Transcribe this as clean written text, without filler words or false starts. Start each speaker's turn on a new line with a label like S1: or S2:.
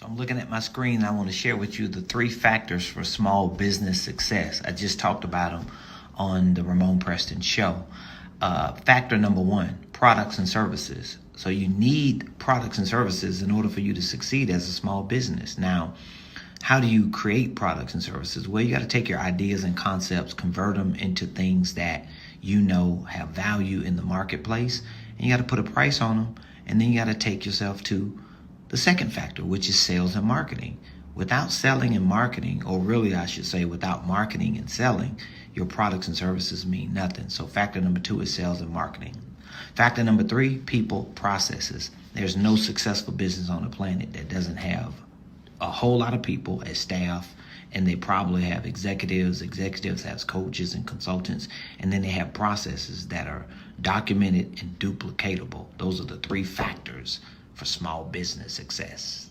S1: I'm looking at my screen. I want to share with you the 3 factors for small business success. I just talked about them on the Ramonepreston show. Factor number 1, products and services. So you need products and services in order for you to succeed as a small business. Now, how do you create products and services? Well, you got to take your ideas and concepts, convert them into things that you know have value in the marketplace, and you got to put a price on them. And then you got to take yourself to the second factor, which is sales and marketing. Without selling and marketing, or really I should say without marketing and selling, your products and services mean nothing. So factor number 2 is sales and marketing. Factor number 3, people, processes. There's no successful business on the planet that doesn't have a whole lot of people as staff, and they probably have executives have coaches and consultants, and then they have processes that are documented and duplicatable. Those are the 3 factors for small business success.